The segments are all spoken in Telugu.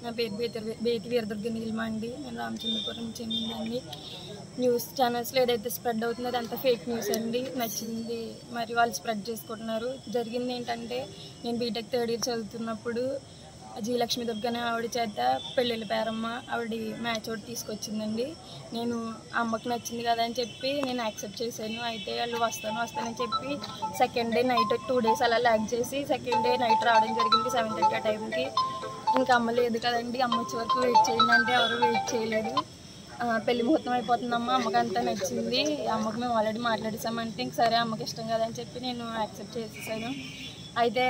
నా పేరు బేతి వీరదుర్గ నీలిమ అండి. నేను రామచంద్రపురం చెందిందండి. న్యూస్ ఛానల్స్లో ఏదైతే స్ప్రెడ్ అవుతుందో అదంతా ఫేక్ న్యూస్ అండి. నచ్చింది మరి వాళ్ళు స్ప్రెడ్ చేసుకుంటున్నారు. జరిగింది ఏంటంటే, నేను బీటెక్ 3rd year చదువుతున్నప్పుడు జీలక్ష్మి దుర్గ అనే ఆవిడ చేత పెళ్ళిళ్ళ పేరమ్మ ఆవిడ మ్యాచ్ ఒకటి తీసుకొచ్చిందండి. నేను అమ్మకి నచ్చింది కదా అని చెప్పి నేను యాక్సెప్ట్ చేశాను. అయితే వాళ్ళు వస్తానని చెప్పి సెకండ్ డే నైట్ 2 days అలా ల్యాగ్ చేసి సెకండ్ డే నైట్ రావడం జరిగింది 7:30 ఆ టైంకి. ఇంకా అమ్మ లేదు కదండి, అమ్మ వచ్చే వరకు వెయిట్ చేయండి అంటే ఎవరు వెయిట్ చేయలేదు. పెళ్లి ముహూర్తం అయిపోతుందమ్మా, అమ్మకి అంతా నచ్చింది, అమ్మకి మేము ఆల్రెడీ మాట్లాడేసామంటే ఇంక సరే అమ్మకి ఇష్టం కదా అని చెప్పి నేను యాక్సెప్ట్ చేసేసాను. అయితే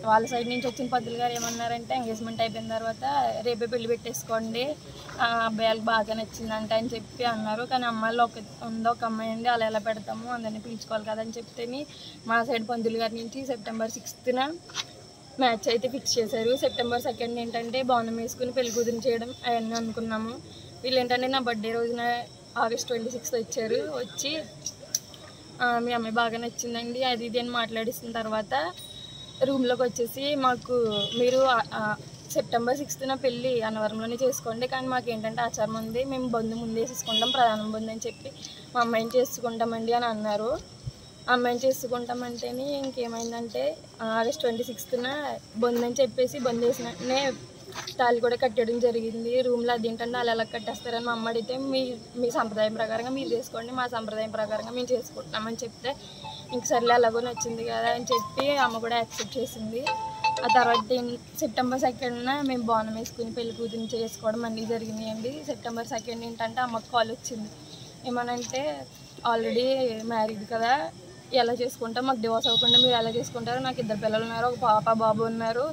వాళ్ళ సైడ్ నుంచి వచ్చిన పంతులు గారు ఏమన్నారంటే, ఎంగేజ్మెంట్ అయిపోయిన తర్వాత రేపే పెళ్లి పెట్టేసుకోండి, అబ్బాయిలకు బాగా నచ్చిందంట అని చెప్పి అన్నారు. కానీ అమ్మాయిలో ఒక అమ్మాయి అండి, అలా ఎలా పెడతాము, అందరినీ పిలుచుకోవాలి కదా అని చెప్తేని మా సైడ్ పంతులు గారి నుంచి September 6th మ్యాచ్ అయితే ఫిక్స్ చేశారు. September 2nd ఏంటంటే బోనం వేసుకుని పెళ్లి కూతురు చేయడం అవన్నీ అనుకున్నాము. వీళ్ళు ఏంటంటే నా బర్త్డే రోజున August 26th వచ్చారు. వచ్చి మీ అమ్మాయి బాగా నచ్చిందండి అది ఇది అని మాట్లాడిస్తున్న తర్వాత రూమ్లోకి వచ్చేసి, మాకు మీరు September 6th పెళ్ళి అన్నవరంలోనే చేసుకోండి, కానీ మాకు ఏంటంటే ఆచారం ఉంది, మేము బంధు ముందే చేసుకుంటాం, ప్రధానం బంధు అని చెప్పి మా అమ్మాయిని చేసుకుంటామండి అని అన్నారు. అమ్మాయిని చేసుకుంటామంటేనే ఇంకేమైందంటే August 26th బంధు అని చెప్పేసి బంధు వేసినట్టునే తాళి కూడా కట్టడం జరిగింది రూమ్లో. అదేంటంటే వాళ్ళు ఎలా కట్టేస్తారని మా అమ్మ అడిగితే, మీ సంప్రదాయం ప్రకారంగా మీరు చేసుకోండి, మా సంప్రదాయం ప్రకారంగా మేము చేసుకుంటున్నామని చెప్తే ఇంక సర్లే ఎలాగో నచ్చింది కదా అని చెప్పి అమ్మ కూడా యాక్సెప్ట్ చేసింది. ఆ తర్వాత September 2nd మేము బోనం వేసుకుని పెళ్లి కూతురిని చేసుకోవడం అన్నీ జరిగినాయండి. September 2nd ఏంటంటే అమ్మకు కాల్ వచ్చింది, ఏమనంటే ఆల్రెడీ మ్యారీడ్ కదా, ఎలా చేసుకుంటాం, మాకు డివోర్స్ అవ్వకుండా మీరు ఎలా చేసుకుంటారు, నాకు 2 పిల్లలు ఉన్నారు, ఒక పాప బాబు ఉన్నారు,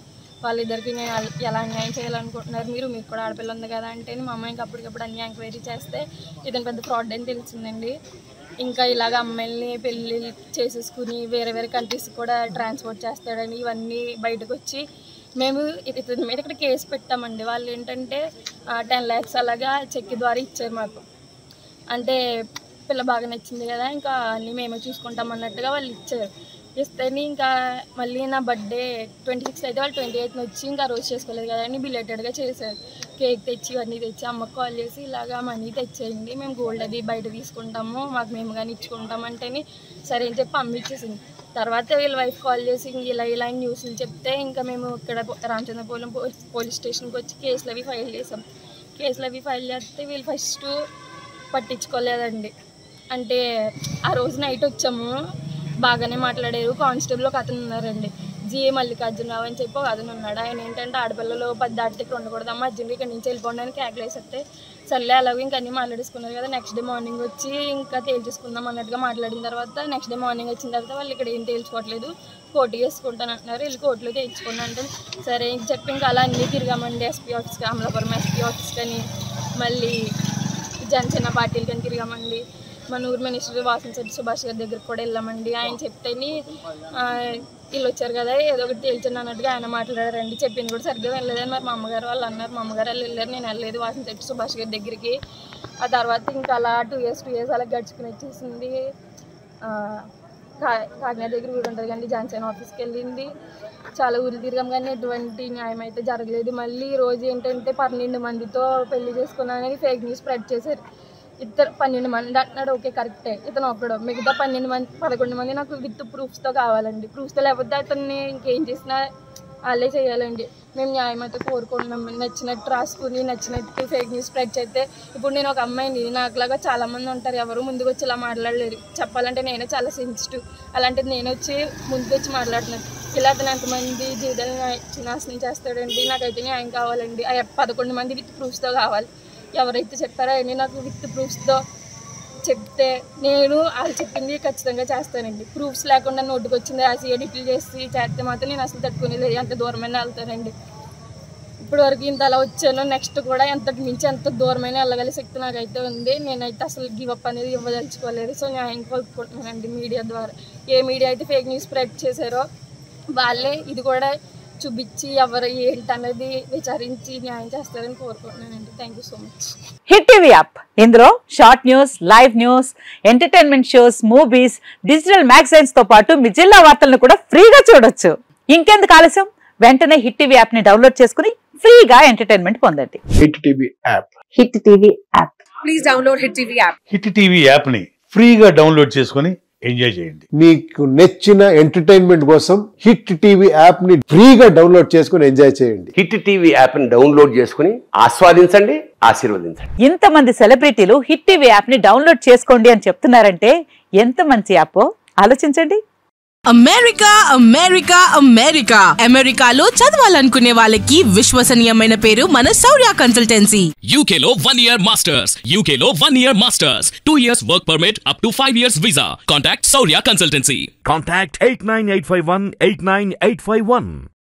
వాళ్ళిద్దరికి నేను ఎలా అన్యాయం చేయాలనుకుంటున్నారు, మీకు కూడా ఆడపిల్ల ఉంది కదా అంటే మా అమ్మాయికి అప్పటికప్పుడు అన్ని ఎంక్వైరీ చేస్తే ఇతను పెద్ద ఫ్రాడ్ అని తెలిసిందండి. ఇంకా ఇలాగ అమ్మాయిల్ని పెళ్ళి చేసేసుకుని వేరే కంట్రీస్ కూడా ట్రాన్స్పోర్ట్ చేస్తాడని ఇవన్నీ బయటకు వచ్చి మేము ఇతని మీద ఇక్కడ కేసు పెట్టామండి. వాళ్ళు ఏంటంటే 10 lakhs అలాగా చెక్ ద్వారా ఇచ్చారు మాకు. అంటే పిల్ల బాగా నచ్చింది కదా, ఇంకా అన్నీ మేమే చూసుకుంటాం అన్నట్టుగా వాళ్ళు ఇచ్చారు. ఇస్తేనే ఇంకా మళ్ళీ నా బర్త్డే 26 అయితే వాళ్ళు 28th వచ్చి ఇంకా రోజు చేసుకోలేదు కదా అని బిలేటెడ్గా చేశారు. కేక్ తెచ్చి ఇవన్నీ తెచ్చి అమ్మకు కాల్ చేసి ఇలాగా మనీ తెచ్చేయండి, మేము గోల్డ్ అది బయట తీసుకుంటాము, మాకు మేము కానీ ఇచ్చుకుంటామంటేని సరే అని చెప్పి అమ్మ ఇచ్చేసింది. తర్వాత వీళ్ళ వైఫ్ కాల్ చేసి ఇలా న్యూస్లు చెప్తే ఇంకా మేము ఇక్కడ రామచంద్రపురం పోలీస్ స్టేషన్కి వచ్చి కేసులు అవి ఫైల్ చేసాం. కేసులు అవి ఫైల్ చేస్తే వీళ్ళు ఫస్ట్ పట్టించుకోలేదండి. అంటే ఆ రోజు నైట్ వచ్చాము, బాగానే మాట్లాడారు. కానిస్టేబుల్ ఒక అతను ఉన్నారండి, జిఏ మల్లికార్జునరావు అని చెప్పి ఒక అతను ఉన్నాడు. ఆయన ఏంటంటే ఆడపిల్లలు 10 దాటితే ఇక్కడ ఉండకూడదమ్మా, అర్జెంట్ ఇక్కడ నుంచి వెళ్ళిపోండి అని క్యాకులు వేసేస్తే సర్లే అలాగే ఇంక అన్నీ మాట్లాడేసుకున్నారు కదా. నెక్స్ట్ డే మార్నింగ్ వచ్చి ఇంకా తేల్చేసుకుందాం అన్నట్టుగా మాట్లాడిన తర్వాత నెక్స్ట్ డే మార్నింగ్ వచ్చిన తర్వాత వాళ్ళు ఇక్కడ ఏం తేల్చుకోవట్లేదు, కోర్టు చేసుకుంటాను అంటున్నారు. వీళ్ళు కోర్టులో తేల్చుకుని అంటే సరే ఇంక చెప్పి ఇంకా అలా అన్నీ తిరిగామండి. ఎస్పీ ఆఫీస్కి, అమలాపురం ఎస్పీ ఆఫీస్ కానీ మళ్ళీ జనసేన పార్టీలు కానీ తిరిగామండి. మన ఊరు మినిస్టర్ వాసంశెట్టి సుభాష్ గారి దగ్గరికి కూడా వెళ్ళామండి. ఆయన చెప్తేని వీళ్ళు వచ్చారు కదా ఏదో ఒకటి తేల్చండి అన్నట్టుగా ఆయన మాట్లాడారండి. చెప్పింది కూడా సరిగ్గా వెళ్ళలేదని మరి మా అమ్మగారు వాళ్ళు అన్నారు. మా అమ్మగారు వాళ్ళు వెళ్ళారు, నేను వెళ్ళలేదు వాసంశెట్టి సుభాష్ గారి దగ్గరికి. ఆ తర్వాత ఇంకా అలా 2 years అలా గడుచుకుని వచ్చేసింది. కాకినాడ దగ్గర ఊరు ఉంటుంది కానీ జనసేన ఆఫీస్కి వెళ్ళింది. చాలా ఊరు తిరిగాం కానీ ఎటువంటి న్యాయం అయితే జరగలేదు. మళ్ళీ రోజు ఏంటంటే 12 మందితో పెళ్లి చేసుకున్నానని ఫేక్ న్యూస్ స్ప్రెడ్ చేశారు. 12 మంది అంటున్నాడు, ఓకే కరెక్టే, ఇతను ఒకడు, మిగతా 11 మంది నాకు విత్ ప్రూఫ్స్తో కావాలండి. ప్రూఫ్స్తో లేకపోతే అతన్ని ఇంకేం చేసినా వాళ్ళే చేయాలండి. మేము న్యాయం అయితే కోరుకుంటున్నాం. నచ్చినట్టు రాసుకుని నచ్చినట్టు ఫేక్ న్యూస్ స్ప్రెడ్ చేస్తే ఇప్పుడు నేను ఒక అమ్మాయిని, నాకులాగా చాలామంది ఉంటారు, ఎవరు ముందుకు వచ్చి ఇలా మాట్లాడలేరు. చెప్పాలంటే నేనే చాలా సెన్సిటివ్, అలాంటిది నేను వచ్చి ముందుకు వచ్చి మాట్లాడుతున్నాను. ఇలా అతను ఎంతమంది జీవితాలను నాశనం చేస్తాడండి. నాకైతే న్యాయం కావాలండి. 11 మంది విత్ ప్రూఫ్స్తో కావాలి. ఎవరైతే చెప్పారో అవన్నీ నాకు విత్ ప్రూఫ్స్తో చెప్తే నేను వాళ్ళు చెప్పింది ఖచ్చితంగా చేస్తానండి. ప్రూఫ్స్ లేకుండా నోటుకు వచ్చింది రాసి ఎడిట్లు చేసి చేస్తే మాత్రం నేను అసలు తట్టుకునేలేదు, ఎంత దూరమైనా వెళ్తానండి. ఇప్పటి వరకు ఇంత అలా వచ్చాను, నెక్స్ట్ కూడా ఎంతకు మించి ఎంత దూరమైనా వెళ్ళగల శక్తి నాకైతే ఉంది. నేనైతే అసలు గివప్ అనేది ఇవ్వదలుచుకోలేదు. సో న్యాయం కోరుకుంటున్నానండి మీడియా ద్వారా. ఏ మీడియా అయితే ఫేక్ న్యూస్ స్ప్రెడ్ చేశారో వాళ్ళే ఇది కూడా చూపించి ఎవరు ఏంటనేది విచారించి న్యాయం చేస్తారని కోరుకుంటున్నానండి. Thank you so much. Hit TV app, ఇందులో short news, live news, entertainment shows, movies, digital magazines తో పాటు మీ జిల్లా వార్తలను కూడా ఫ్రీగా చూడొచ్చు. ఇంకెందుకు ఆలస్యం, వెంటనే హిట్ టీవీ యాప్ ని డౌన్లోడ్ చేసుకుని ఫ్రీగా ఎంటర్టైన్మెంట్ పొందండి. Hit TV app. Hit TV app. Please download hit TV app. Hit TV app ని ఫ్రీగా డౌన్లోడ్ చేసుకొని ఎంజాయ్ చేయండి. మీకు నచ్చిన ఎంటర్టైన్మెంట్ కోసం హిట్ టీవీ యాప్ ని ఫ్రీగా డౌన్లోడ్ చేసుకొని ఎంజాయ్ చేయండి. హిట్ టీవీ యాప్ ని డౌన్లోడ్ చేసుకుని ఆస్వాదించండి, ఆశీర్వదించండి. ఇంతమంది సెలబ్రిటీలు హిట్ టీవీ యాప్ ని డౌన్లోడ్ చేసుకోండి అని చెప్తున్నారంటే ఎంత మంచి యాప్ ఆలోచించండి. అమెరికా అమెరికా అమెరికా అమెరికాలో చదవాలనుకునే వాళ్ళకి విశ్వసనీయమైన పేరు మన శౌర్య కన్సల్టెన్సీ. UK లో 1 year masters, UK లో 1 year masters, 2 years work permit up to 5 years visa. Contact Saurya Consultancy. Contact 89851 89851.